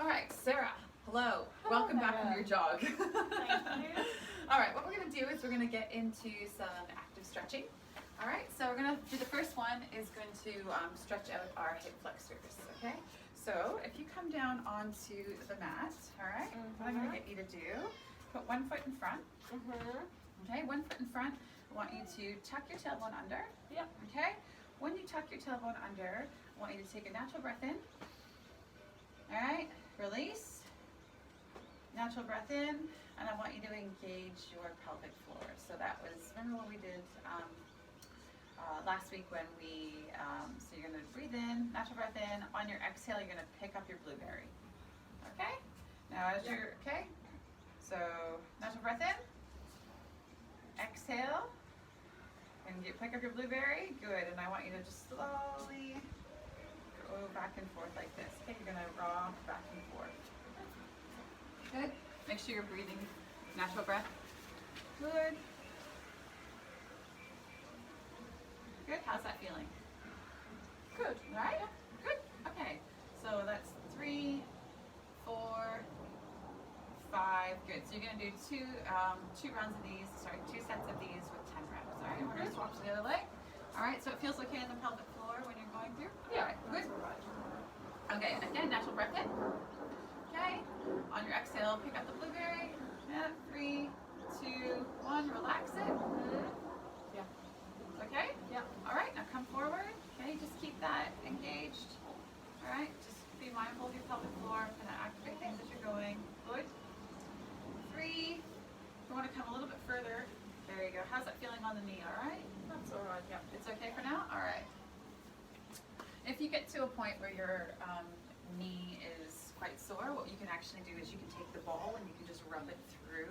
All right, Sarah, hello. Hello, Welcome back from Meagan. your jog. Thank you. All right, what we're going to do is we're going to get into some active stretching. All right, so we're going to do the first one is going to stretch out our hip flexors, okay? So if you come down onto the mat, all right, what I'm going to get you to do, put 1 foot in front, okay, 1 foot in front. I want you to tuck your tailbone under, Yep. okay? When you tuck your tailbone under, I want you to take a natural breath in, all right, release, natural breath in, and I want you to engage your pelvic floor. So that was, remember what we did last week when we, so you're gonna breathe in, natural breath in, on your exhale, you're gonna pick up your blueberry, okay? Now as you're, okay, so natural breath in, exhale, and you pick up your blueberry, good, and I want you to just slowly go back and forth like this, okay? You're gonna rock back and forth. Good, make sure you're breathing, natural breath, good. Good, how's that feeling? Good, right? Good, okay. So that's 3, 4, 5, good. So you're gonna do two rounds of these, sorry, 2 sets of these with 10 reps, all right? We're gonna swap to the other leg. All right, so it feels okay in the pelvic floor when you're going through? Yeah. All right, good. Okay, again, natural breath in. Okay, on your exhale, pick up the blueberry. And 3, 2, 1, relax it. Yeah. Okay? Yeah. All right, now come forward. Okay, just keep that engaged. All right, just be mindful of your pelvic floor. Kind of activate things as you're going. Good. 3. You want to come a little bit further. There you go. How's that feeling on the knee? All right? That's all right. Yeah. It's okay for now? All right. If you get to a point where your knee is quite sore, what you can actually do is you can take the ball and you can just rub it through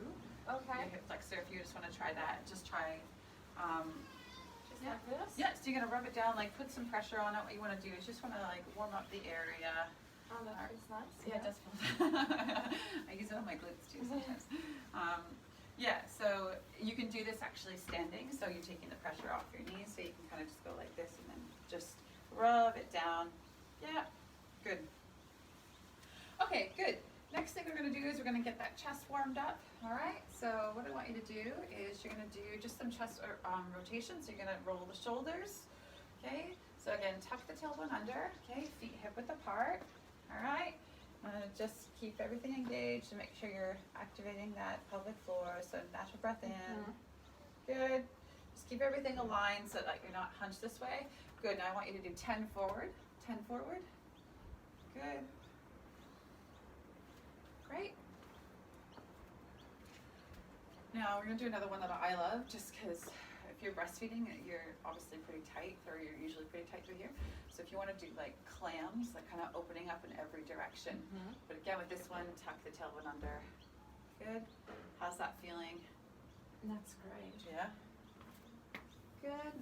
Okay. your hip flexor. If you just want to try that, just try. Just like this. Yeah, so you're gonna rub it down, like put some pressure on it. What you want to do is just want to like warm up the area. Oh, that feels nice. Yeah, it does feel. I use it on my glutes too sometimes. Yeah, so you can do this actually standing. So you're taking the pressure off your knees, so you can kind of just go like this and then just rub it down. Yeah, good. Okay, good. Next thing we're going to do is we're going to get that chest warmed up. All right, so what I want you to do is you're going to do just some chest rotations. So you're going to roll the shoulders. Okay, so again, tuck the tailbone under. Okay, feet hip width apart. All right, just keep everything engaged and make sure you're activating that pelvic floor. So natural breath in. Good. Just keep everything aligned so that you're not hunched this way. Good. Now I want you to do 10 forward. 10 forward. Good. Great. Now we're going to do another one that I love just because if you're breastfeeding, you're obviously pretty tight, or you're usually pretty tight through here. So if you want to do like clams, like kind of opening up in every direction. But again, with this one, tuck the tailbone under. Good. How's that feeling? That's great. Yeah. Good.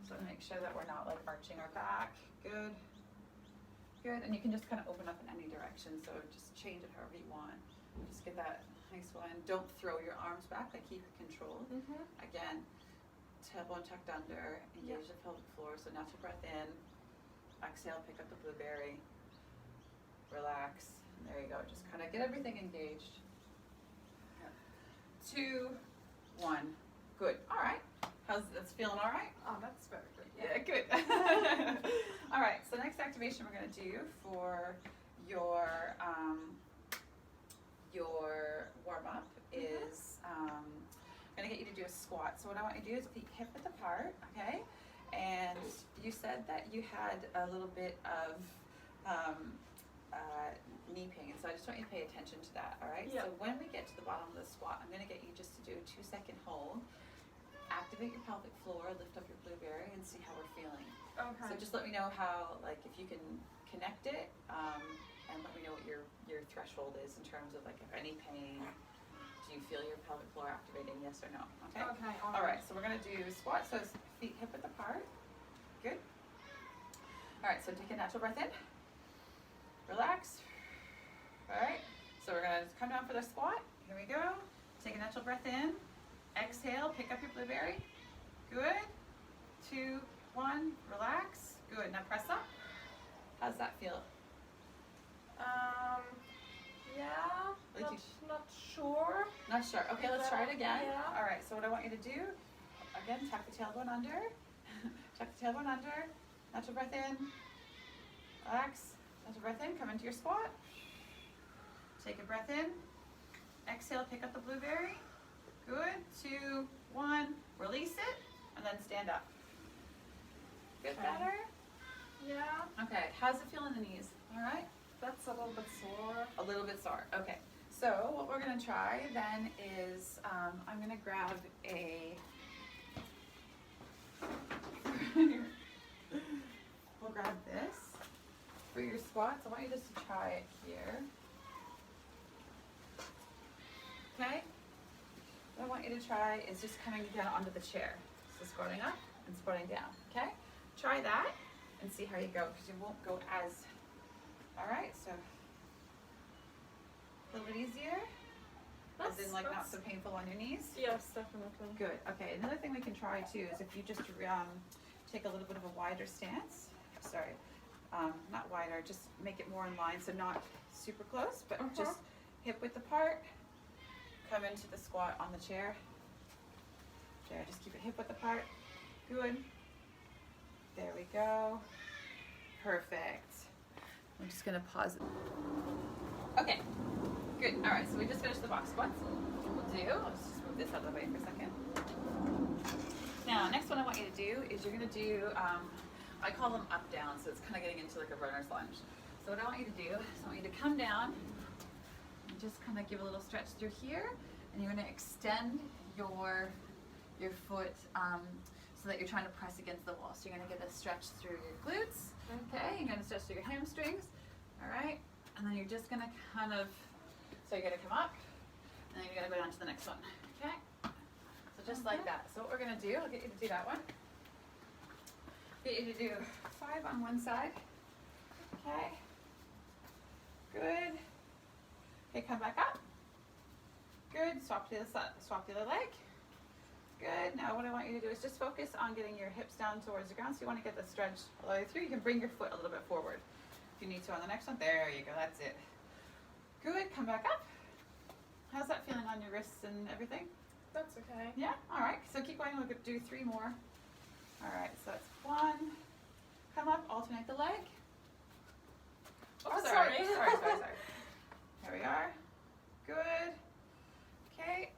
So make sure that we're not like arching our back. Good. Good. And you can just kind of open up in any direction. So just change it however you want. Just get that nice one. Don't throw your arms back. Like keep it controlled. Again, tailbone tucked under. Engage the pelvic floor. So natural breath in. Exhale. Pick up the blueberry. Relax. There you go. Just kind of get everything engaged. 2, 1. Good. All right. How's that's feeling? All right. Oh, that's very good. Yeah, good. All right, so next activation we're going to do for your warm-up is I'm going to get you to do a squat. So what I want you to do is feet hip width apart, okay? And you said that you had a little bit of knee pain, so I just want you to pay attention to that, all right? Yeah. So when we get to the bottom of the squat, I'm going to get you just to do a 2-second hold. Activate your pelvic floor, lift up your blueberry, and see how we're feeling. Okay. So just let me know how, like, if you can connect it, and let me know what your threshold is in terms of like if any pain. Do you feel your pelvic floor activating? Yes or no? Okay. Okay. All right. So we're gonna do squat. So it's feet hip width apart. Good. All right. So take a natural breath in. Relax. All right. So we're gonna come down for the squat. Here we go. Take a natural breath in. Exhale, pick up your blueberry. Good. 2, 1, relax. Good. Now press up. How's that feel? Like Not sure. not sure. Okay, let's try it again. Yeah. All right, so what I want you to do, again, tuck the tailbone under. Tuck the tailbone under. Natural breath in. Relax. Natural breath in. Come into your squat. Take a breath in. Exhale, pick up the blueberry. Good. 2, 1. Release it, and then stand up. Good, Okay. better? Yeah. Okay, how's it feel in the knees? All right? That's a little bit sore. A little bit sore. Okay. So what we're gonna try then is I'm gonna grab a. We'll grab this for your squats. I want you just to try it here. Okay. What I want you to try is just coming down onto the chair. So squatting up and squatting down. Okay. Try that and see how you go because you won't go as. All right. So. A little bit easier? As in like not so painful on your knees? Yes, definitely. Good. Okay, another thing we can try too is if you just take a little bit of a wider stance. Sorry, not wider, just make it more in line, so not super close, but just hip width apart. Come into the squat on the chair. There, just keep it hip width apart. Good. There we go. Perfect. I'm just gonna pause it. Okay. Good. All right, so we just finished the box squats. I'll just move this out of the way for a second. Now, next one I want you to do is you're going to do, I call them up down, so it's kind of getting into like a runner's lunge. So what I want you to do is I want you to come down and just kind of give a little stretch through here, and you're going to extend your foot so that you're trying to press against the wall. So you're going to get a stretch through your glutes. Okay, you're going to stretch through your hamstrings. All right, and then you're just going to kind of. So you're going to come up, and then you're going to go down to the next one, okay? So just like that. So what we're going to do, I'll get you to do that one. Get you to do 5 on one side, okay? Good. Okay, come back up. Good, swap to the other side, swap the other leg. Good, now what I want you to do is just focus on getting your hips down towards the ground. So you want to get the stretch all the way through. You can bring your foot a little bit forward if you need to on the next one. There you go, that's it. Good, come back up. How's that feeling on your wrists and everything? That's okay. Yeah, all right, so keep going, we'll do 3 more. All right, so that's 1. Come up, alternate the leg. Oh, sorry. sorry. Here we are. Good. Okay.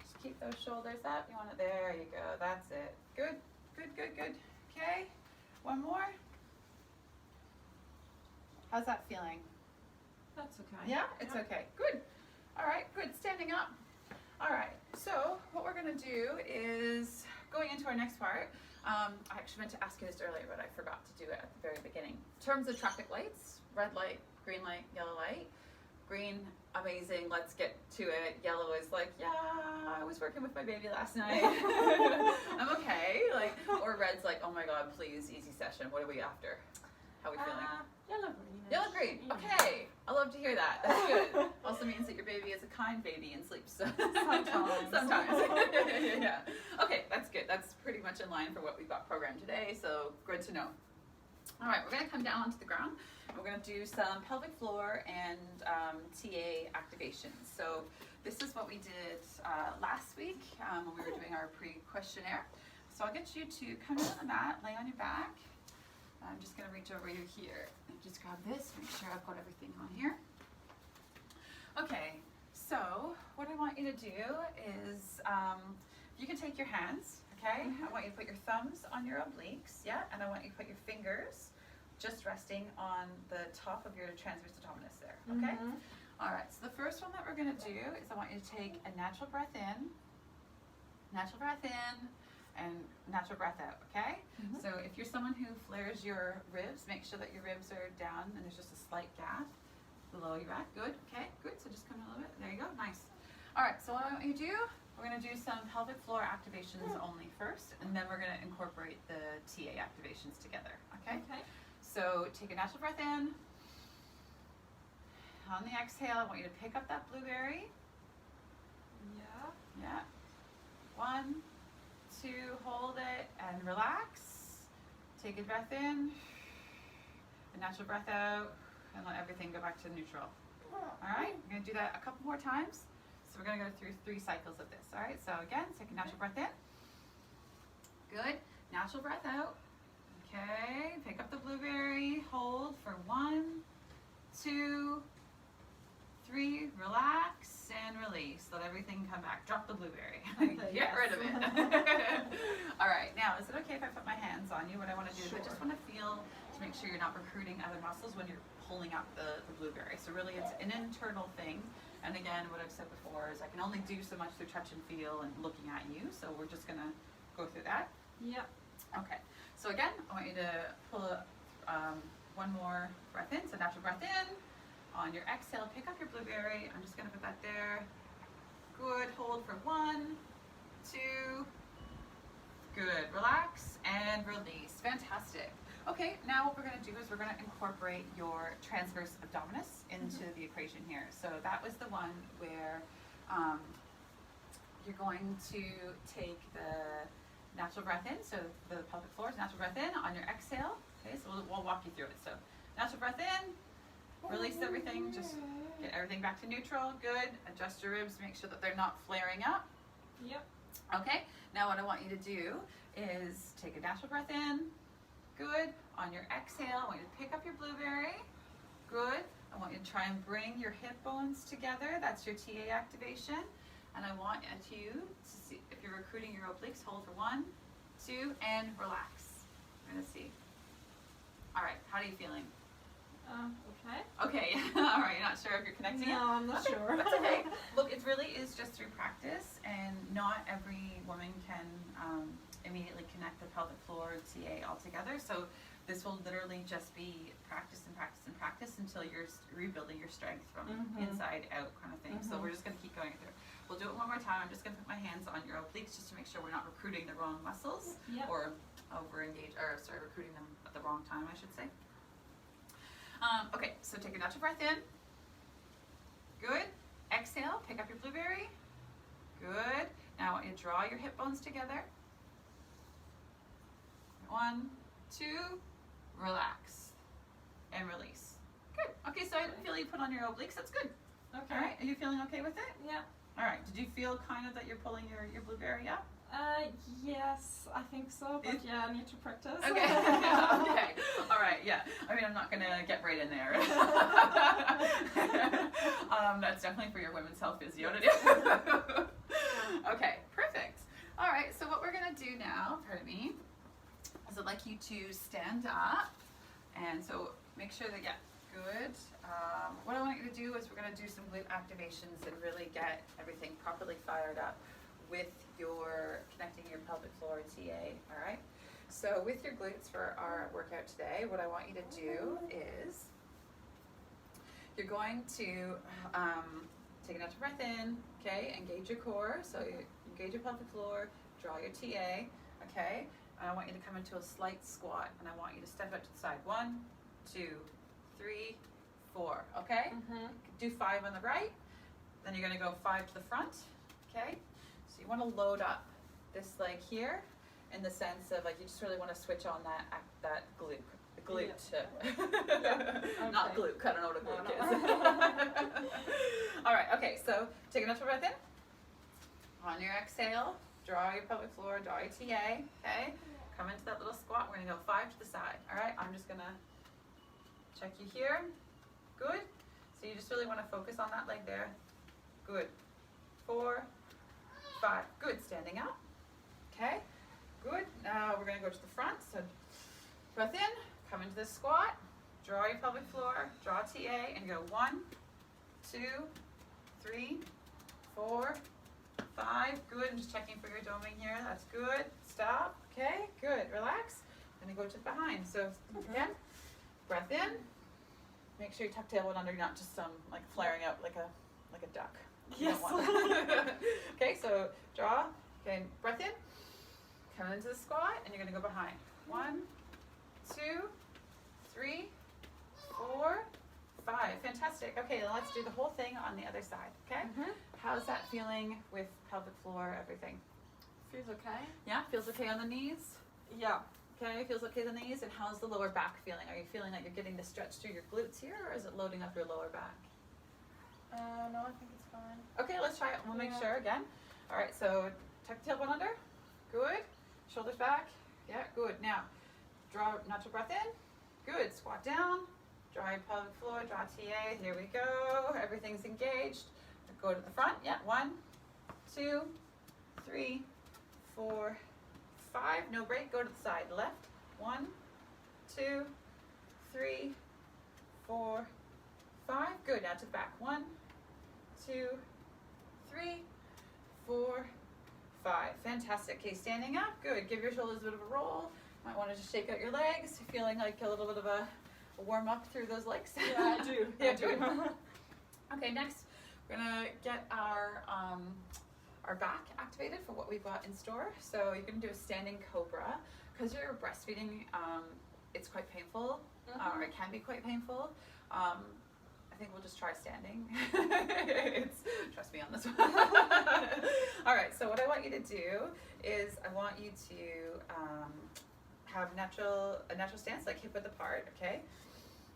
Just keep those shoulders up. You want it, there you go, that's it. Good, good, good, good. Okay, 1 more. How's that feeling? That's okay. Yeah, it's okay. Good. All right, good. Standing up. All right, so what we're going to do is going into our next part. I actually meant to ask you this earlier, but I forgot to do it at the very beginning. In terms of traffic lights, red light, green light, yellow light. Green, amazing, let's get to it. Yellow is like, yeah, I was working with my baby last night. I'm okay. Like, or red's like, oh my God, please, easy session. What are we after? How are we feeling? Yellow green. Yellow green. Okay. I love to hear that. That's good. Also means that your baby is a kind baby and sleeps. Sometimes. Sometimes. Yeah. Okay, that's good. That's pretty much in line for what we've got programmed today. So good to know. All right, we're going to come down onto the ground. We're going to do some pelvic floor and TA activations. So this is what we did last week when we were doing our pre-questionnaire. So I'll get you to come in on the mat, lay on your back. I'm just going to reach over you here and just grab this, make sure I've got everything on here. Okay, so what I want you to do is you can take your hands, okay? I want you to put your thumbs on your obliques, yeah? And I want you to put your fingers just resting on the top of your transverse abdominis there, okay? All right, so the first one that we're going to do is I want you to take a natural breath in, and natural breath out, okay? So if you're someone who flares your ribs, make sure that your ribs are down and there's just a slight gap below your back. Good, okay, good. So just come in a little bit. There you go, nice. All right, so what I want you to do, we're gonna do some pelvic floor activations only first, and then we're gonna incorporate the TA activations together, okay? Okay. So take a natural breath in. On the exhale, I want you to pick up that blueberry. Yeah. Yeah. 1, 2, hold it and relax. Take a breath in, a natural breath out, and let everything go back to neutral. All right, we're gonna do that a couple more times. So we're gonna go through 3 cycles of this. All right, so again, take a natural breath in. Good, natural breath out. Okay, pick up the blueberry, hold for 1, 2, 3, relax and release. Let everything come back. Drop the blueberry. Get rid of it. All right, now is it okay if I put my hands on you? What I want to do is I just want to feel to make sure you're not recruiting other muscles when you're pulling out the blueberry. So really it's an internal thing. And again, what I've said before is I can only do so much through touch and feel and looking at you. So we're just going to go through that. Yep. Okay, so again, I want you to pull one more breath in, so natural breath in. On your exhale, pick up your blueberry. I'm just gonna put that there. Good, hold for 1, 2, good, relax and release, fantastic. Okay, now what we're gonna do is we're gonna incorporate your transverse abdominis into the equation here. So that was the one where you're going to take the natural breath in, so the pelvic floor is natural breath in. On your exhale, okay, so we'll walk you through it. So natural breath in, release everything, just get everything back to neutral, good. Adjust your ribs, make sure that they're not flaring up. Yep. Okay, now what I want you to do is take a natural breath in, good. On your exhale, I want you to pick up your blueberry, good. I want you to try and bring your hip bones together, that's your TA activation. And I want you to see if you're recruiting your obliques, hold for 1, 2, and relax. We're gonna see. All right, how are you feeling? Okay. Okay, all right, you're not sure if you're connecting it? No, I'm not Okay, sure. That's okay. Look, it really is just through practice, and not every woman can immediately connect the pelvic floor TA all together. So this will literally just be practice and practice and practice until you're rebuilding your strength from inside out kind of thing. So we're just gonna keep going through. We'll do it one more time. I'm just gonna put my hands on your obliques just to make sure we're not recruiting the wrong muscles or recruiting them at the wrong time, I should say. Okay, so take a natural breath in. Good. Exhale, pick up your blueberry. Good. Now I want you to draw your hip bones together. 1, 2, relax and release. Good. Okay, so I feel you put on your obliques. That's good. Okay. All right, are you feeling okay with it? Yeah. All right, did you feel kind of that you're pulling your blueberry up? Yes, I think so, but yeah, I need to practice. Okay. Okay. All right. Yeah. I mean, I'm not gonna get right in there. That's definitely for your women's health physio to do. Okay. Perfect. All right. So what we're gonna do now, pardon me, is I'd like you to stand up, and so make sure that good. What I want you to do is we're gonna do some glute activations and really get everything properly fired up with your connecting your pelvic floor TA, all right? So with your glutes for our workout today, what I want you to do is you're going to take a natural breath in, okay? Engage your core, so you engage your pelvic floor, draw your TA, okay? And I want you to come into a slight squat, and I want you to step out to the side. 1, 2, 3, 4, okay? Do 5 on the right, then you're gonna go 5 to the front, okay? So you want to load up this leg here in the sense of like you just really want to switch on that glute. Not glute, I don't know what a glute is. All right, okay, so take a natural breath in. On your exhale, draw your pelvic floor, draw your TA, okay? Come into that little squat, we're gonna go 5 to the side, all right? I'm just gonna check you here, good. So you just really want to focus on that leg there, good. 4, 5, good, standing up, okay, good. Now we're gonna go to the front, so breath in, come into the squat, draw your pelvic floor, draw TA, and go 1, 2, 3, 4, 5, good. I'm just checking for your doming here, that's good. Stop, okay, good, relax. Then you go to the behind, so again, breath in, make sure you tuck tailbone under, not just like flaring out like a duck. Yes. Okay, so draw. Okay, breath in. Come into the squat, and you're gonna go behind. 1, 2, 3, 4, 5. Fantastic. Okay, then let's do the whole thing on the other side. Okay. How's that feeling with pelvic floor? Everything. Feels okay. Yeah. Feels okay on the knees. Yeah. Okay. Feels okay on the knees. And how's the lower back feeling? Are you feeling like you're getting the stretch through your glutes here, or is it loading up your lower back? No, I think it's fine. Okay, let's try it. We'll make Yeah. sure again. All right, so tuck the tailbone under. Good. Shoulders back. Yeah, good. Now, draw natural breath in. Good. Squat down. Draw your pelvic floor. Draw TA. Here we go. Everything's engaged. Go to the front. Yeah. 1, 2, 3, 4, 5. No break. Go to the side. Left. 1, 2, 3, 4, 5. Good. Now to the back. 1, 2, 3, 4, 5. Fantastic. Okay, standing up. Good. Give your shoulders a bit of a roll. Might want to just shake out your legs. Feeling like a little bit of a warm up through those legs. Yeah, I do. Yeah, I do. good. Okay, next we're gonna get our back activated for what we've got in store. So you're gonna do a standing cobra. Because you're breastfeeding, it's quite painful, or it can be quite painful. I think we'll just try standing. Trust me on this one. All right, so what I want you to do is I want you to have a natural stance, like hip width apart, okay?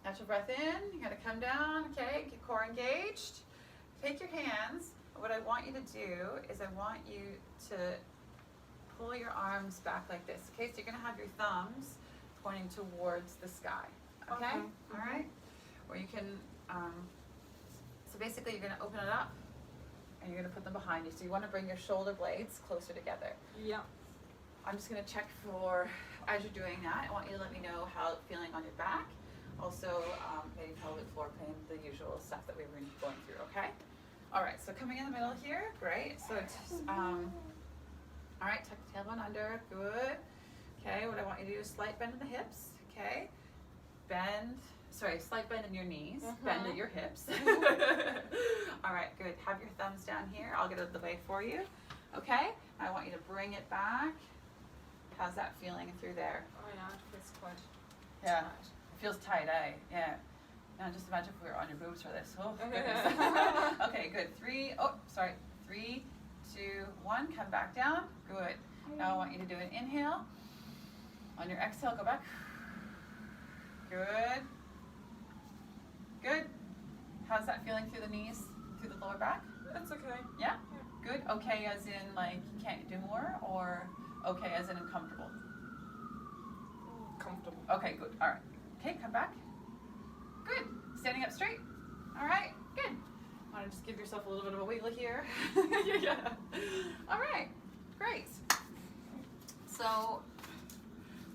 Natural breath in, you gotta come down, okay? Get core engaged. Take your hands. What I want you to do is I want you to pull your arms back like this, okay? So you're gonna have your thumbs pointing towards the sky, okay? Okay. All right? Or you can, so basically you're gonna open it up and you're gonna put them behind you. So you wanna bring your shoulder blades closer together. Yeah. I'm just gonna check for, as you're doing that, I want you to let me know how it's feeling on your back. Also, maybe pelvic floor pain, the usual stuff that we've been going through, okay? All right, so coming in the middle here, great. So, all right, tuck the tailbone under, good. Okay, what I want you to do is slight bend in the hips, okay? Slight bend in your knees, bend at your hips. All right, good. Have your thumbs down here. I'll get out of the way for you, okay? I want you to bring it back. How's that feeling through there? Oh yeah, it feels quite Yeah. tight. It feels tight, eh? Yeah. Now just imagine if we were on your boobs for this. Oh, goodness. Okay, good. 3, 2, 1. Come back down. Good. Now I want you to do an inhale. On your exhale, go back. Good. Good. How's that feeling through the knees, through the lower back? It's okay. Yeah? Good. Okay as in like you can't do more, or okay as in uncomfortable? Comfortable. Okay, good. All right. Okay, come back. Good. Standing up straight. All right, good. Want to just give yourself a little bit of a wiggle here. Yeah. All right, great. So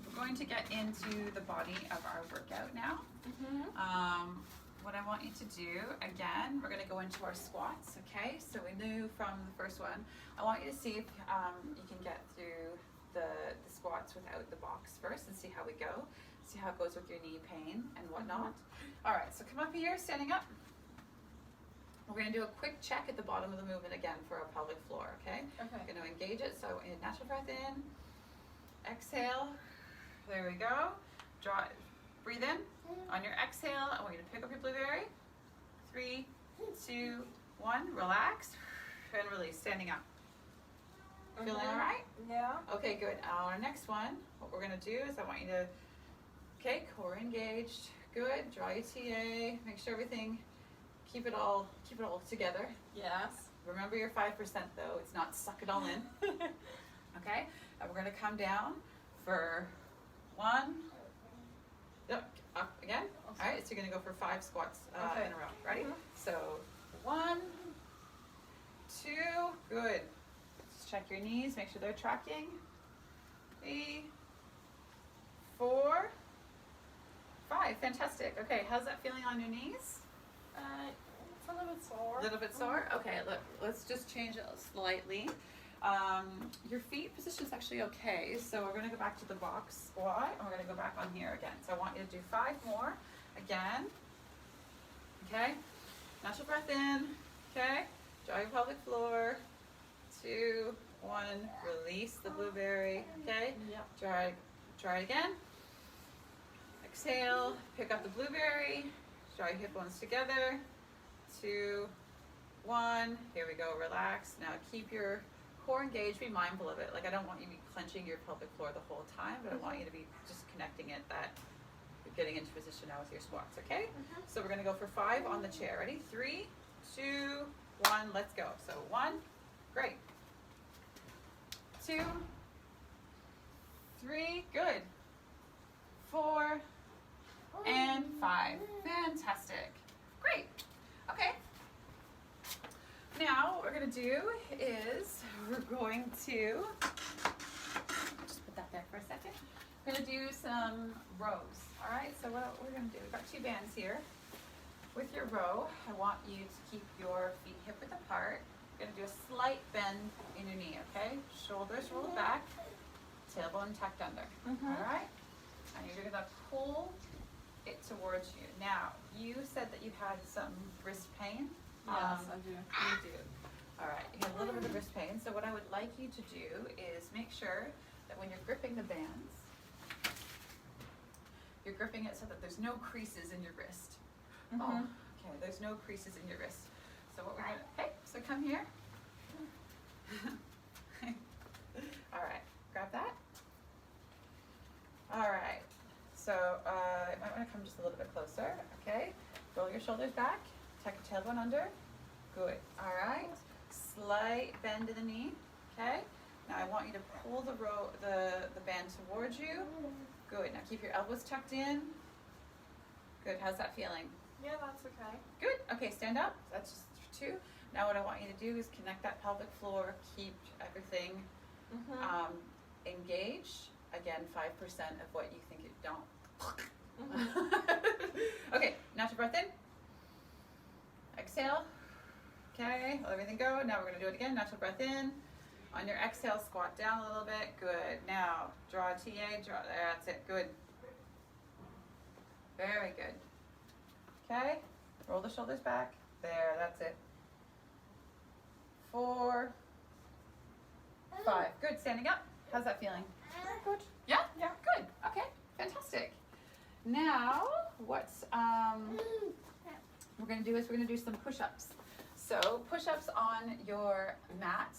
we're going to get into the body of our workout now. What I want you to do, again, we're going to go into our squats, okay? So we knew from the first one, I want you to see if you can get through the squats without the box first and see how we go. See how it goes with your knee pain and whatnot. All right, so come up here, standing up. We're going to do a quick check at the bottom of the movement again for our pelvic floor, okay? Okay. We're going to engage it, so in natural breath in, exhale, there we go. Breathe in. On your exhale, I want you to pick up your blueberry. 3, 2, 1, relax, and release, standing up. Feeling all right? Yeah. Okay, good. Our next one, what we're gonna do is I want you to, okay, core engaged, good. Draw your TA, make sure everything, keep it all together. Yes. Remember your 5% though, it's not suck it all in. Okay, and we're gonna come down for 1, up again. All right, so you're gonna go for 5 squats Okay. in a row. Ready? So 1, 2, good. Just check your knees, make sure they're tracking. 3, 4, 5. Fantastic. Okay, how's that feeling on your knees? It's a little bit sore. A little bit sore? Okay, let's just change it slightly. Your feet position's actually okay, so we're going to go back to the box squat, and we're going to go back on here again. So I want you to do 5 more, again, okay? Natural breath in, okay? Draw your pelvic floor, 2, 1, release the blueberry, okay? Yep. Try it again. Exhale, pick up the blueberry, draw your hip bones together, 2, 1, here we go, relax. Now keep your core engaged, be mindful of it. Like, I don't want you to be clenching your pelvic floor the whole time, but I want you to be just connecting it that you're getting into position now with your squats, okay? So we're gonna go for 5 on the chair. Ready? 3, 2, 1, let's go. So 1, great. 2, 3, good. 4, and 5. Fantastic. Great. Okay. Now what we're going to do is we're going to just put that there for a second. We're going to do some rows. All right. So what we're going to do, we've got 2 bands here. With your row, I want you to keep your feet hip width apart. You're going to do a slight bend in your knee. Okay. Shoulders roll back. Tailbone tucked under. All right. And you're going to pull it towards you. Now, you said that you had some wrist pain. Yes, I do. You do. All right, you have a little bit of wrist pain. So what I would like you to do is make sure that when you're gripping the bands, you're gripping it so that there's no creases in your wrist. Oh, okay, there's no creases in your wrist. So what we're gonna, okay, so come here. All right, grab that. All right, so you might want to come just a little bit closer, okay? Roll your shoulders back, tuck your tailbone under. Good, all right. Slight bend in the knee, okay? Now I want you to pull the band towards you. Good, now keep your elbows tucked in. Good, how's that feeling? Yeah, that's okay. Good, okay, stand up, that's just 2. Now what I want you to do is connect that pelvic floor, keep everything engaged. Again, 5% of what you think it don't. Okay, natural breath in. Exhale. Okay, let everything go. Now we're going to do it again. Natural breath in. On your exhale, squat down a little bit. Good. Now, draw a TA. Draw. That's it. Good. Very good. Okay, roll the shoulders back. There, that's it. 4, 5. Good. Standing up. How's that feeling? Good. Yeah? Yeah. Good. Okay. Fantastic. Now, what's we're going to do is we're going to do some push-ups. So push-ups on your mat.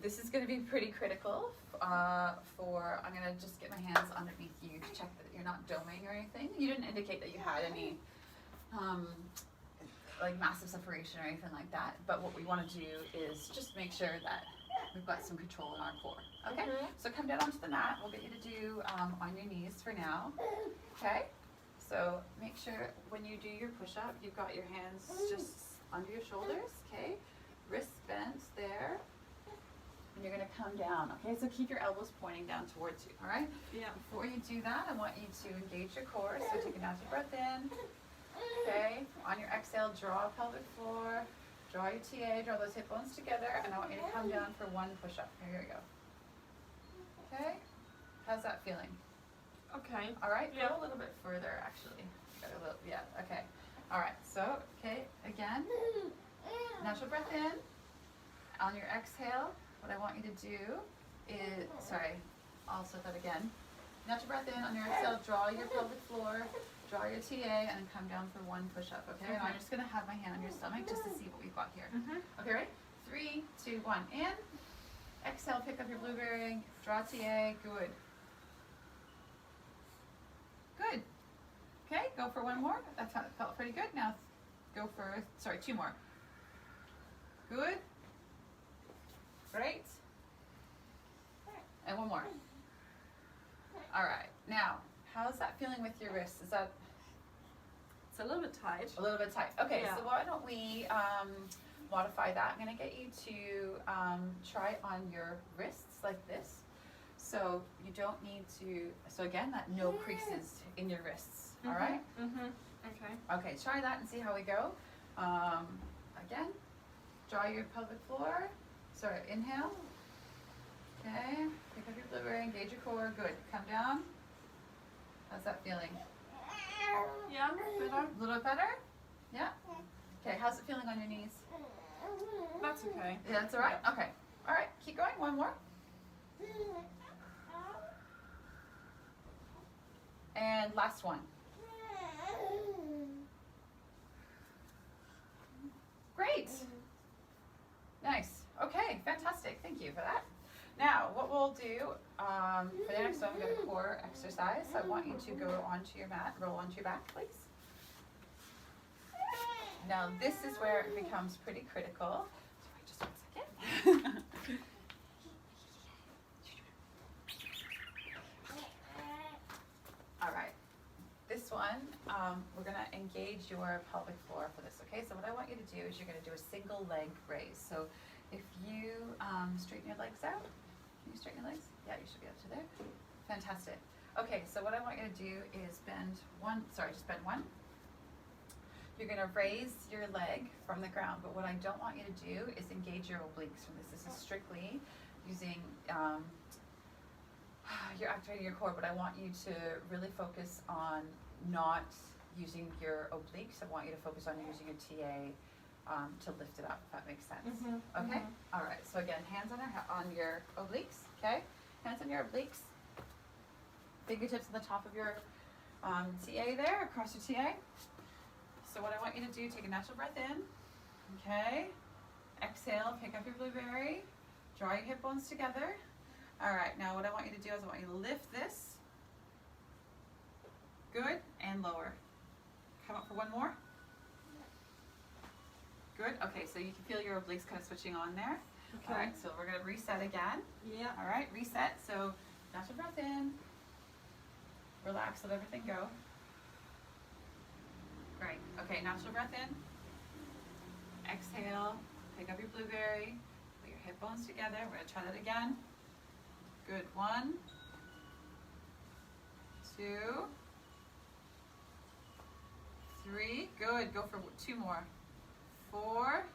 This is going to be pretty critical for, I'm going to just get my hands underneath you to check that you're not doming or anything. You didn't indicate that you had any like massive separation or anything like that, but what we want to do is just make sure that we've got some control in our core. Okay, so come down onto the mat. We'll get you to do on your knees for now. Okay, so make sure when you do your push-up, you've got your hands just under your shoulders. Okay, wrists bent there, and you're going to come down. Okay, so keep your elbows pointing down towards you. All right. Yeah. Before you do that, I want you to engage your core. So take a natural breath in. Okay, on your exhale, draw a pelvic floor. Draw your TA, draw those hip bones together, and I want you to come down for 1 push-up. Here we go. Okay, how's that feeling? Okay. All right, Yeah. go a little bit further, actually. Got a little, yeah, okay. All right, so, okay, again, natural breath in. On your exhale, what I want you to do is, sorry, I'll set that again. Natural breath in, on your exhale, draw your pelvic floor. Draw your TA and come down for 1 push-up, okay? And I'm just going to have my hand on your stomach just to see what we've got here. Okay, ready? 3, 2, 1. In. Exhale, pick up your blueberry. Draw TA. Good. Good. Okay, go for 1 more. That felt pretty good. Now go for, 2 more. Good. Great. And 1 more. All right. Now, how's that feeling with your wrists? Is that It's a little bit tight. a little bit tight? Okay, Yeah. so why don't we modify that? I'm going to get you to try it on your wrists like this. So you don't need to, so again, that no creases in your wrists, all right? Okay. Okay, try that and see how we go. Again, draw your pelvic floor. Sorry, inhale. Okay, pick up your blueberry, engage your core. Good. Come down. How's that feeling? Yeah, better. A little bit better? Yeah? Okay, how's it feeling on your knees? That's okay. Yeah, that's all right? Okay. All right, keep going. 1 more. And last one. Great. Nice. Okay, fantastic. Thank you for that. Now, what we'll do for the next one, we've got a core exercise. So I want you to go onto your mat, roll onto your back, please. Now this is where it becomes pretty critical. Sorry, just 1 second. All right, this one, we're gonna engage your pelvic floor for this, okay? So what I want you to do is you're gonna do a single leg raise. So if you straighten your legs out, can you straighten your legs? Yeah, you should be up to there. Fantastic. Okay, so what I want you to do is just bend one. You're gonna raise your leg from the ground, but what I don't want you to do is engage your obliques from this. This is strictly using, you're activating your core, but I want you to really focus on not using your obliques. I want you to focus on using your TA to lift it up, if that makes sense. Okay? All right, so again, hands on your obliques, okay? Hands on your obliques. Fingertips on the top of your TA there, across your TA. So what I want you to do, take a natural breath in, okay? Exhale, pick up your blueberry, draw your hip bones together. All right, now what I want you to do is I want you to lift this. Good, and lower. Come up for one more. Good, okay, so you can feel your obliques kind of switching on there. Okay. All right, so we're gonna reset again. Yeah. All right, reset, so natural breath in. Relax, let everything go. Great. Okay, natural breath in. Exhale, pick up your blueberry, put your hip bones together. We're gonna try that again. Good. 1, 2, 3. Good. Go for 2 more. 4,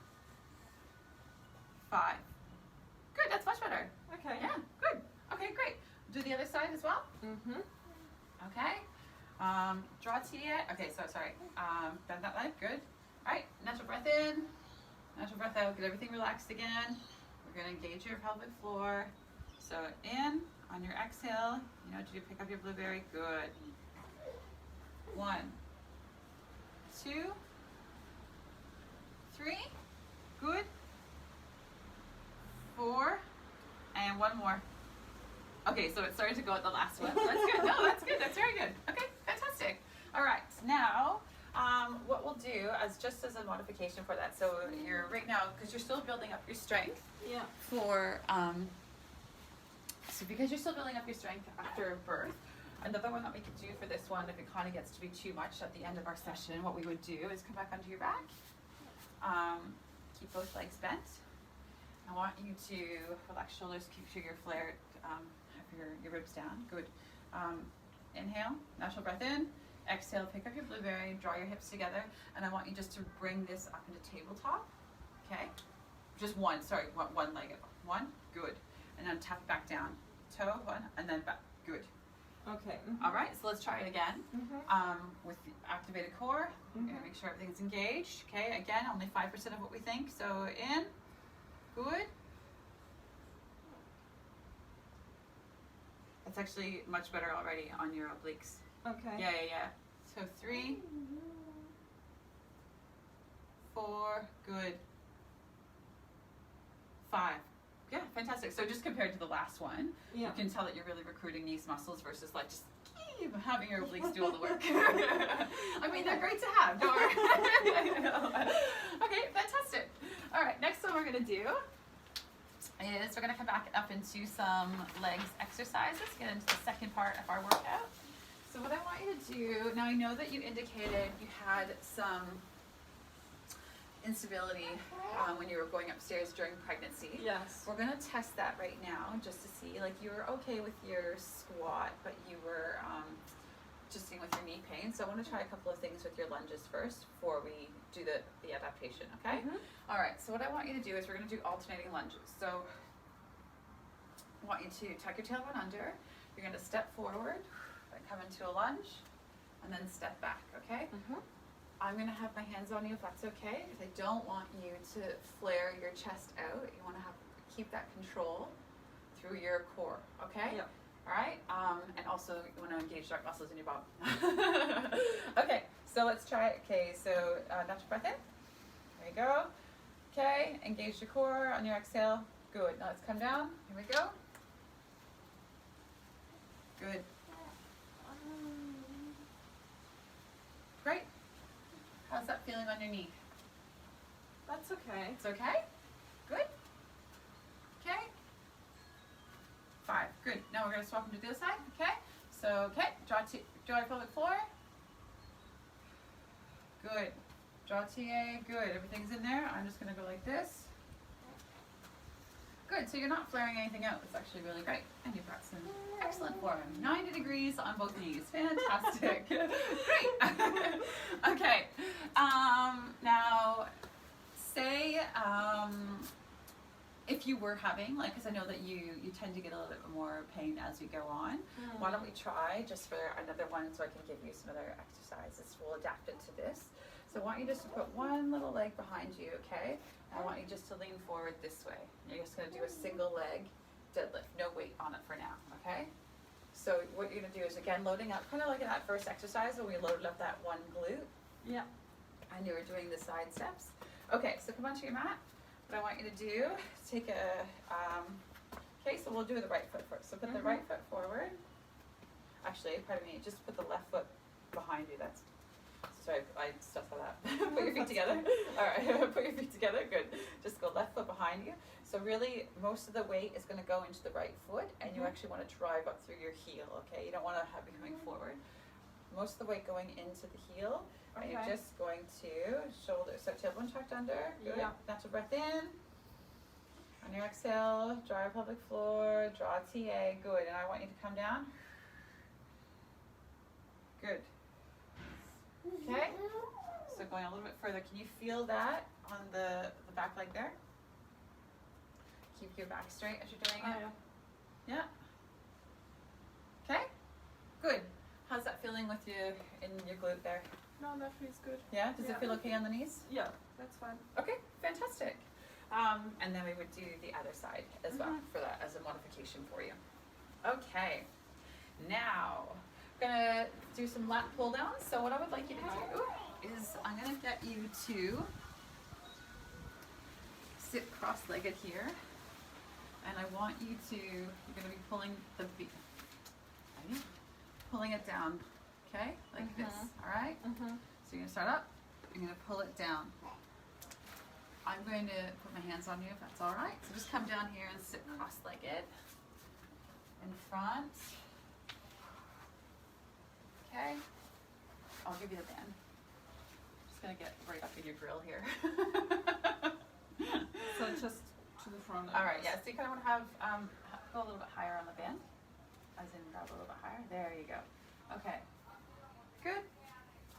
5. Good, that's much better. Okay. Yeah, good. Okay, great. Do the other side as well. Okay. Draw TA. Okay, so sorry. Bend that leg. Good. All right. Natural breath in. Natural breath out. Get everything relaxed again. We're gonna engage your pelvic floor. So in on your exhale. You know what to do. Pick up your blueberry. Good. 1, 2, 3. Good. 4, and 1 more. Okay, so it started to go at the last one. That's good. No, that's good. That's very good. Okay, fantastic. All right, now what we'll do just as a modification for that. So you're right now, because you're still building up your strength. Yeah. Because you're still building up your strength after birth. Another one that we could do for this one, if it kind of gets to be too much at the end of our session, what we would do is come back onto your back. Keep both legs bent. I want you to relax shoulders, keep sure you're flared. Have your ribs down. Good. Inhale, natural breath in. Exhale, pick up your blueberry, draw your hips together, and I want you just to bring this up into tabletop. Okay? Just one leg up. 1, good. And then tap it back down. Toe, 1, and then back. Good. Okay. All right, so let's try it again. With the activated core, we're gonna make sure everything's engaged. Okay, again, only 5% of what we think. So in, good. It's actually much better already on your obliques. Okay. Yeah. So 3, 4, good. 5. Yeah, fantastic. So just compared to the last one, you can tell that you're really recruiting these muscles versus like just having your obliques do all the work. I mean, they're great to have, don't worry. Okay, fantastic. All right, next one we're gonna do is we're gonna come back up into some legs exercises, get into the second part of our workout. So what I want you to do, now I know that you indicated you had some instability when you were going upstairs during pregnancy. Yes. We're gonna test that right now just to see, like you were okay with your squat, but you were just seeing with your knee pain. So I wanna try a couple of things with your lunges first before we do the adaptation, okay? All right, so what I want you to do is we're gonna do alternating lunges. So I want you to tuck your tailbone under. You're gonna step forward, then come into a lunge, and then step back, okay? I'm gonna have my hands on you if that's okay. Because I don't want you to flare your chest out. You wanna keep that control through your core, okay? Yep. All right, and also you wanna engage dark muscles in your bum. Okay, so let's try it. Okay, so natural breath in. There you go. Okay, engage your core on your exhale. Good, now let's come down. Here we go. Good. Great. How's that feeling on your knee? That's okay. It's okay? Good? Okay? 5. Good. Now we're going to swap them to the other side. Okay? So, okay. Draw your pelvic floor. Good. Draw TA. Good. Everything's in there. I'm just going to go like this. Good. So you're not flaring anything out. It's actually really great. And you've got some excellent form. 90 degrees on both knees. Fantastic. Great. Okay. Now, say if you were having, like, because I know that you tend to get a little bit more pain as we go on. Why don't we try just for another one so I can give you some other exercises. We'll adapt it to this. So I want you just to put one little leg behind you, okay? I want you just to lean forward this way. You're just going to do a single leg deadlift, no weight on it for now, okay? So what you're going to do is, again, loading up, kind of like in that first exercise where we loaded up that one glute. Yeah. And you were doing the side steps. Okay, so come onto your mat. What I want you to do is take a, okay, so we'll do the right foot first. So put the right foot forward. Actually, pardon me, just put the left foot behind you. That's, sorry, I stuffed that up. Put your feet together. All right, put your feet together, good. Just go left foot behind you. So really, most of the weight is gonna go into the right foot, and you actually wanna drive up through your heel, okay? You don't wanna have it going forward. Most of the weight going into the heel, and you're just going to shoulder, so tailbone tucked under, good. Yeah. Natural breath in. On your exhale, draw your pelvic floor, draw TA, good. And I want you to come down. Good. Okay, so going a little bit further, can you feel that on the back leg there? Keep your back straight as you're doing it. Yeah. Okay, good. How's that feeling with you in your glute there? No, that feels good. Yeah, does it feel okay on the knees? Yeah, that's fine. Okay, fantastic. And then we would do the other side as well for that as a modification for you. Okay, now I'm gonna do some lat pull downs. So what I would like you to do is I'm gonna get you to sit cross-legged here, and I want you to, you're gonna be pulling the feet, pulling it down, okay, like this, all right? So you're gonna start up, you're gonna pull it down. I'm going to put my hands on you if that's all right. So just come down here and sit cross-legged in front. Okay, I'll give you the band. Just gonna get right up in your grill here. So just to the front. All right, yeah, so you kind of want to have, go a little bit higher on the band. As in grab a little bit higher. There you go. Okay, good.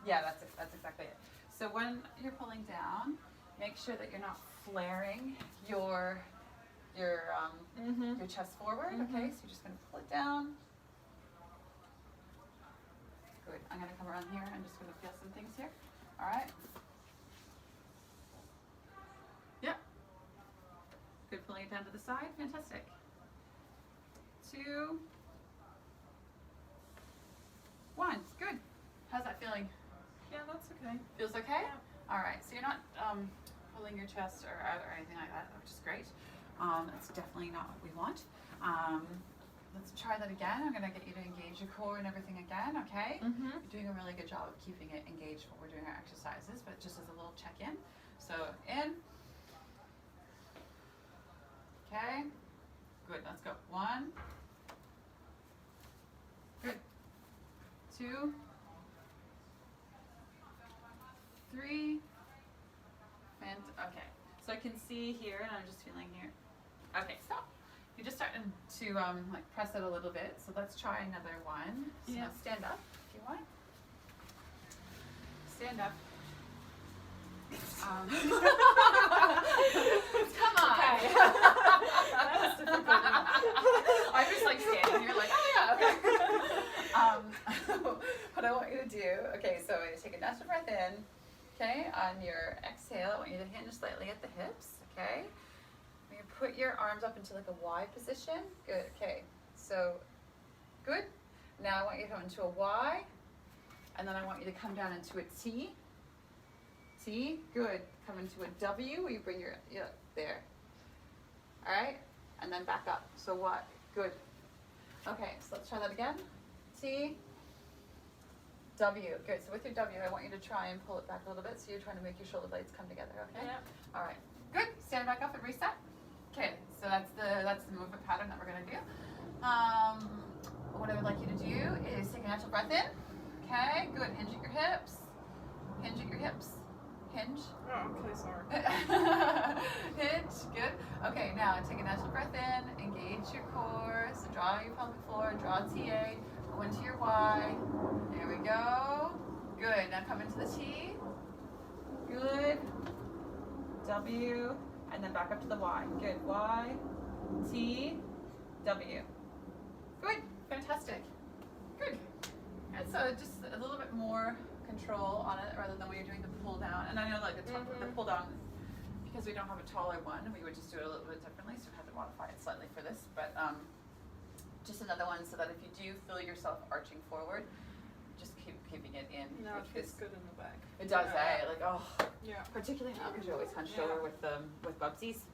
Yeah, that's exactly it. So when you're pulling down, make sure that you're not flaring your chest forward, okay? So you're just gonna pull it down. Good, I'm gonna come around here. I'm just gonna feel some things here. All right. Yep. Good, pulling it down to the side, fantastic. 2, 1, good. How's that feeling? Yeah, that's okay. Feels okay? Yeah. All right, so you're not pulling your chest or out or anything like that, which is great. That's definitely not what we want. Let's try that again. I'm gonna get you to engage your core and everything again, okay? You're doing a really good job of keeping it engaged when we're doing our exercises, but just as a little check-in. So in. Okay, good, let's go. 1. Good. 2. 3. And okay, so I can see here, and I'm just feeling here. Okay, stop. You're just starting to like press it a little bit. So let's try another one. So Yeah. stand up if you want. Stand up. Come on. Okay. That was difficult. I'm just like standing here like, oh yeah, okay. What I want you to do, okay, so you take a natural breath in, okay, on your exhale, I want you to hinge slightly at the hips, okay? You put your arms up into like a Y position, good, okay, so, good. Now I want you to come into a Y, and then I want you to come down into a T, T, good. Come into a W, where you bring your, yeah, there. All right, and then back up. So what? Good. Okay, so let's try that again. T, W. Good. So with your W, I want you to try and pull it back a little bit. So you're trying to make your shoulder blades come together. Okay. Yeah. All right. Good. Stand back up and reset. Okay. So that's the movement pattern that we're gonna do. What I would like you to do is take a natural breath in. Okay. Good. Hinge at your hips. Hinge at your hips. Hinge. Oh, okay, sorry. Hinge. Good. Okay. Now take a natural breath in. Engage your core. So draw your pelvic floor. Draw TA. Go into your Y. There we go. Good. Now come into the T. Good. W. And then back up to the Y. Good. Y. T. W. Good. Fantastic. Good. And so just a little bit more control on it rather than when you're doing the pull down. And I know like the pull down, because we don't have a taller one, we would just do it a little bit differently. So we have to modify it slightly for this. But just another one so that if you do feel yourself arching forward, just keeping it in. No, like it feels this. good in the back. It does, Yeah. Like, oh, Yeah. particularly now because you're always hunched Yeah. over with bubsies.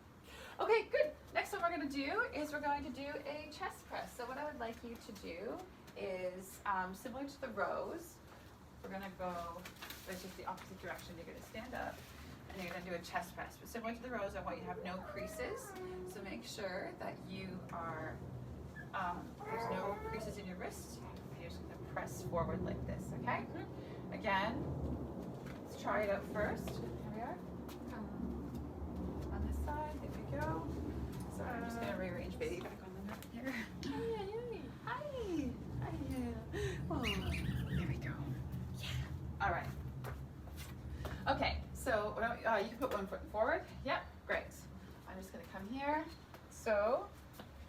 Okay, good. Next one we're going to do is we're going to do a chest press. So what I would like you to do is similar to the rows, we're going to go, it's just the opposite direction. You're going to stand up and you're going to do a chest press. But similar to the rows, I want you to have no creases. So make sure that you are, there's no creases in your wrists. You're just going to press forward like this, okay? Again, let's try it out first. Here we are. Come on this side. There we go. So I'm just going to rearrange baby back on the mat here. Hi. Hi. Oh, there we go. Yeah. All right. Okay. So you can put one foot forward. Yep. Great. I'm just going to come here. So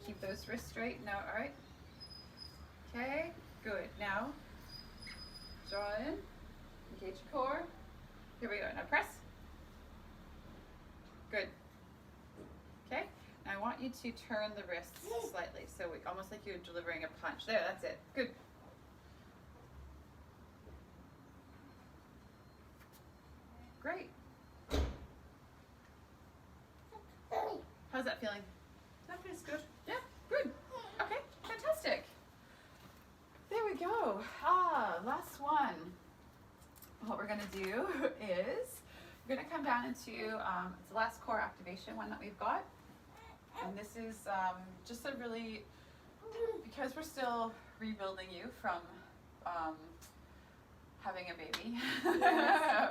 keep those wrists straight. Now, all right. Okay. Good. Now draw in. Engage your core. Here we go. Now press. Good. Okay. Now I want you to turn the wrists slightly, so almost like you're delivering a punch. There, that's it. Good. Great. How's that feeling? That feels good. Yeah, good. Okay, fantastic. There we go. Last one. What we're going to do is we're going to come down into it's the last core activation one that we've got. And this is just a really, because we're still rebuilding you from having a baby,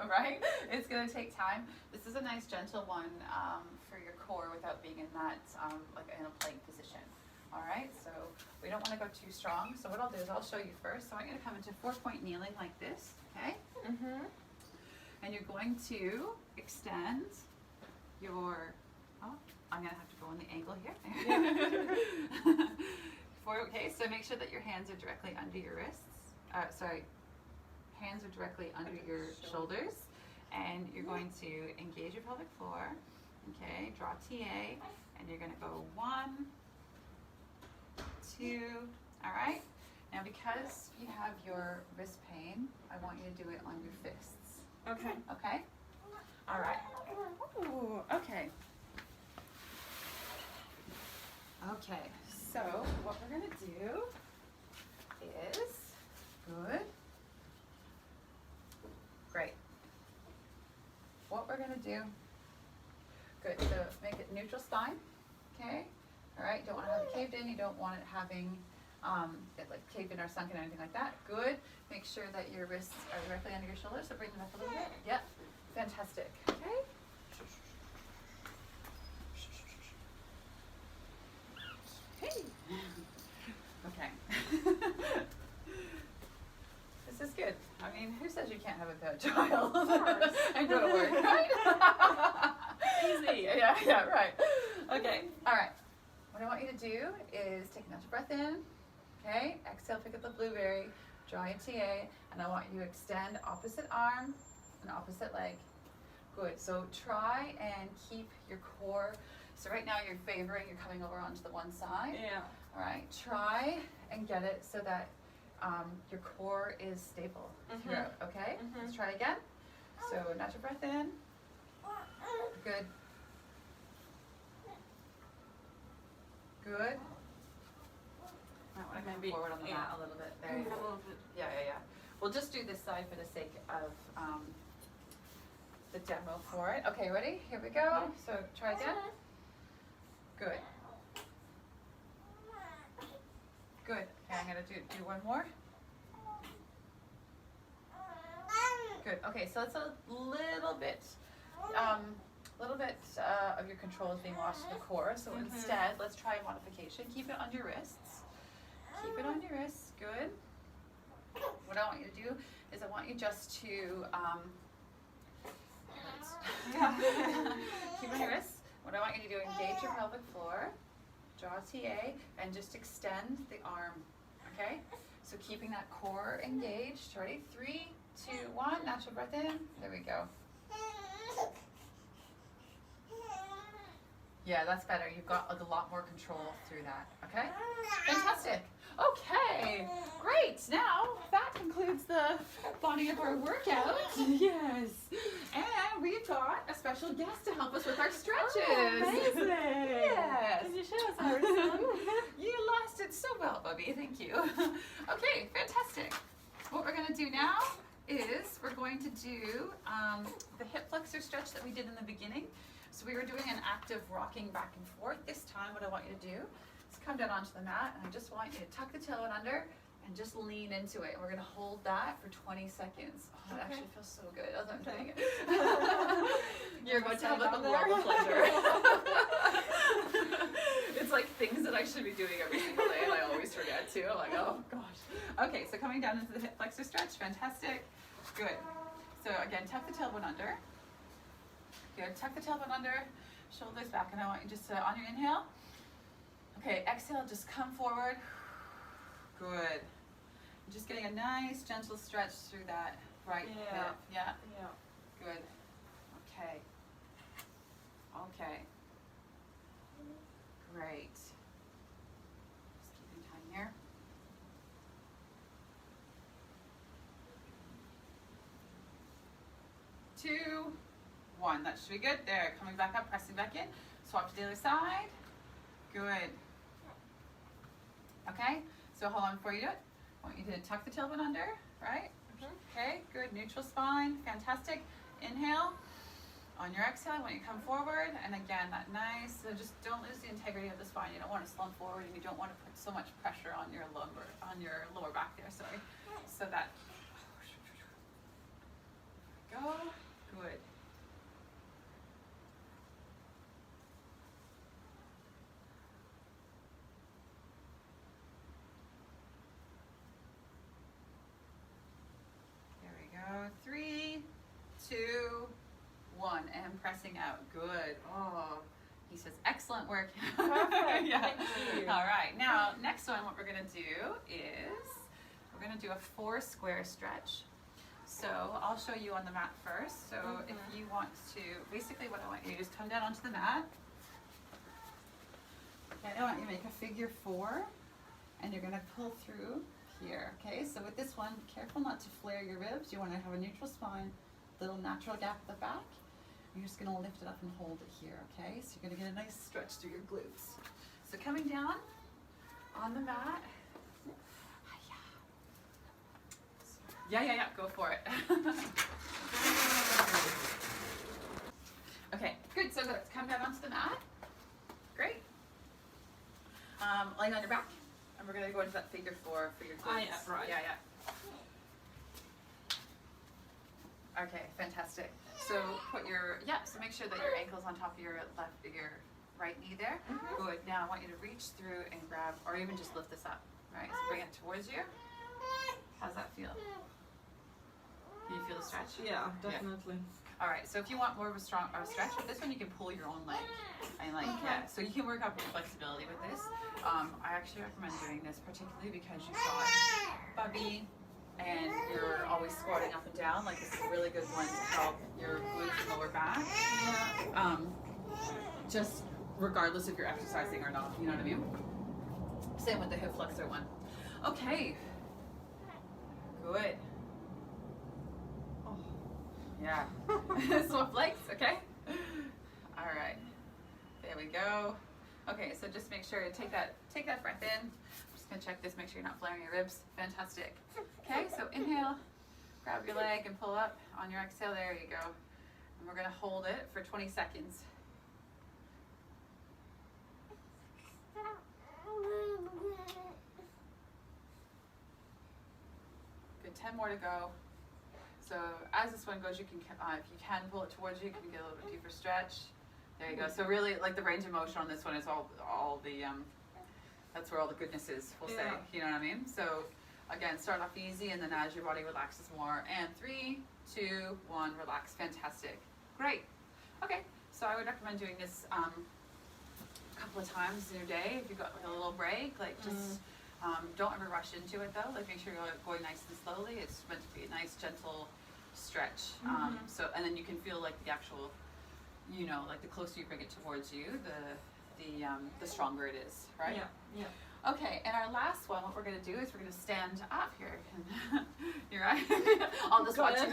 right? It's going to take time. This is a nice gentle one for your core without being in that, like in a plank position. All right, so we don't want to go too strong. So what I'll do is I'll show you first. So I'm going to come into 4-point kneeling like this, okay? And you're going to extend your, I'm going to have to go on the angle here. Okay, so make sure that your hands are directly under your wrists. Hands are directly under your shoulders. And you're going to engage your pelvic floor. Okay, draw TA. And you're going to go 1, 2, all right? Now because you have your wrist pain, I want you to do it on your fists. Okay. Okay? All right. Ooh, okay. Okay, so what we're gonna do is, good. Great. What we're gonna do, good, so make it neutral spine, okay? All right, don't want to have it caved in, you don't want it having it like caved in or sunken or anything like that. Good. Make sure that your wrists are directly under your shoulders, so bring them up a little bit. Yep. Fantastic. Okay. Hey. Okay. This is good. I mean, who says you can't have a bad child? And go to work, right? Easy. Yeah, right. Okay. All right. What I want you to do is take a natural breath in. Okay, exhale, pick up the blueberry, draw your TA, and I want you to extend opposite arm and opposite leg. Good, so try and keep your core, so right now you're coming over onto the one side. Yeah. All right, try and get it so that your core is stable throughout, okay? Let's try again. So natural breath in. Good. Might want to come Maybe, forward on the mat a little bit. There you go. A little bit. Yeah. We'll just do this side for the sake of the demo for it. Okay, ready? Here we go. So try again. Good. Good. Okay, I'm gonna do one more. Good. Okay, so it's a little bit of your control is being lost to the core. So instead, let's try a modification. Keep it on your wrists. Keep it on your wrists. Good. What I want you to do is I want you just to keep on your wrists. What I want you to do, engage your pelvic floor, draw a TA, and just extend the arm. Okay? So keeping that core engaged. Ready? 3, 2, 1. Natural breath in. There we go. Yeah, that's better. You've got a lot more control through that. Okay? Fantastic. Okay, great. Now that concludes the body of our workout. Yes. And we've got a special guest to help us with our stretches. Oh, amazing. Yes. Can you show us how it's done? You lasted so well, Bubby. Thank you. Okay, fantastic. What we're going to do now is we're going to do the hip flexor stretch that we did in the beginning. So we were doing an active rocking back and forth. This time what I want you to do is come down onto the mat, and I just want you to tuck the tailbone under and just lean into it. And we're going to hold that for 20 seconds. Oh, it actually feels so good as I'm doing it. You're going to have like a world of pleasure. It's like things that I should be doing every single day and I always forget too. I'm like, oh gosh. Okay, so coming down into the hip flexor stretch. Fantastic. Good. So again, tuck the tailbone under. Good. Tuck the tailbone under, shoulders back, and I want you just to, on your inhale. Okay, exhale, just come forward. Good. Just getting a nice, gentle stretch through that right hip. Yeah. Good. Okay. Okay. Great. Just keeping time here. 2, 1. That should be good. There. Coming back up, pressing back in. Swap to the other side. Good. Okay. So hold on before you do it. I want you to tuck the tailbone under, right? Okay. Good. Neutral spine. Fantastic. Inhale. On your exhale, I want you to come forward. And again, that nice. So just don't lose the integrity of the spine. You don't want to slump forward, and you don't want to put so much pressure on your lower back there. Sorry. So that. Go. Good. There we go. 3, 2, 1, and pressing out. Good. Oh, he says excellent work. Perfect. Yeah. Thank you. All right. Now, next one, what we're going to do is we're going to do a 4 square stretch. So I'll show you on the mat first. So if you want to, basically what I want you to do is come down onto the mat. Okay, I want you to make a figure 4, and you're going to pull through here. Okay, so with this one, careful not to flare your ribs. You want to have a neutral spine, little natural gap at the back. You're just going to lift it up and hold it here. Okay, so you're going to get a nice stretch through your glutes. So coming down on the mat. Yeah, go for it. Okay, good, so let's come down onto the mat. Great. Laying on your back, and we're gonna go into that figure 4 for your glutes. Yeah, right. Yeah. Okay, fantastic. So so make sure that your ankle's on top of your right knee there. Good, now I want you to reach through and grab, or even just lift this up, right? So bring it towards you. How's that feel? Do you feel the stretch? Yeah, definitely. All right, so if you want more of a stretch with this one, you can pull your own leg. And so you can work out your flexibility with this. I actually recommend doing this particularly because you've got Bubby and you're always squatting up and down. Like, it's a really good one to help your glutes and lower back. Just regardless if you're exercising or not, you know what I mean? Same with the hip flexor one. Okay. Good. Yeah. Swap legs, okay? All right. There we go. Okay, so just make sure to take that breath in. I'm just gonna check this, make sure you're not flaring your ribs. Fantastic. Okay, so inhale, grab your leg and pull up on your exhale. There you go. And we're gonna hold it for 20 seconds. Good, 10 more to go. So as this one goes, you can, if you can pull it towards you, you can get a little bit deeper stretch. There you go. So really, like the range of motion on this one is all the, that's where all the goodness is, we'll say. You know what I mean? So again, start off easy, and then as your body relaxes more. And 3, 2, 1, relax. Fantastic. Great. Okay, so I would recommend doing this a couple of times in your day if you've got like a little break. Like just don't ever rush into it though. Like make sure you're going nice and slowly. It's meant to be a nice, gentle stretch. So and then you can feel like the actual, you know, like the closer you bring it towards you, the stronger it is, right? Yeah. Okay, and our last one, what we're going to do is we're going to stand up here. You're right. I'll just watch you.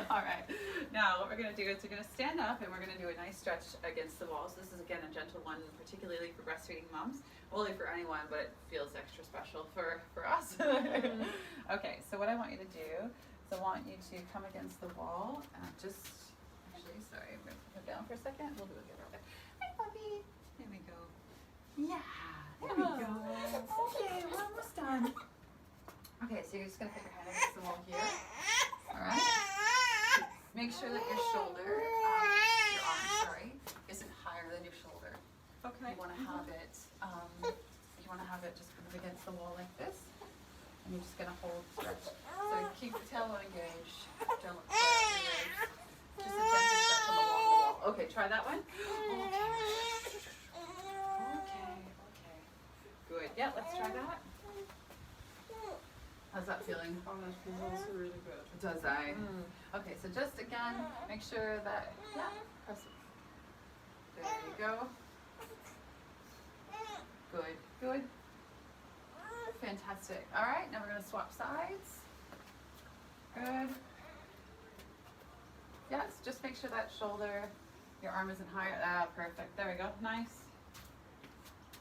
All right. Now, what we're going to do is we're going to stand up and we're going to do a nice stretch against the wall. So this is, again, a gentle one, particularly for breastfeeding moms. Really for anyone, but it feels extra special for us. Okay, so what I want you to do is I want you to come against the wall. Actually, sorry, I'm going to put it down for a second. We'll do it together. Hi, puppy. There we go. Yeah, there we go. Okay, we're almost done. Okay, so you're just going to put your hand against the wall here. All right. Make sure that your shoulder, your arm, sorry, isn't higher than your shoulder. Okay. You want to have it, just kind of against the wall like this. And you're just going to hold, stretch. So keep the tailbone engaged. Don't look far out your legs. Just a gentle stretch on the wall. Okay, try that one. Okay. Good. Yeah, let's try that. How's that feeling? Oh, that feels also really good. Does I? Okay, so just again, make sure that, press it. There you go. Good. Fantastic. All right, now we're going to swap sides. Good. Yes, just make sure that shoulder, your arm isn't higher. Perfect. There we go. Nice.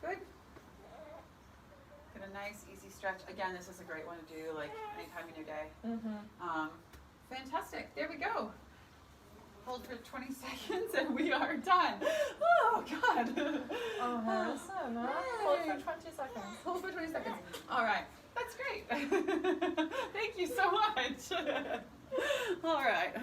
Good. Get a nice, easy stretch. Again, this is a great one to do like anytime in your day. Fantastic. There we go. Hold for 20 seconds and we are done. Oh, God. Oh, awesome. Hold for 20 seconds. Hold for 20 seconds. All right. That's great. Thank you so much. All right.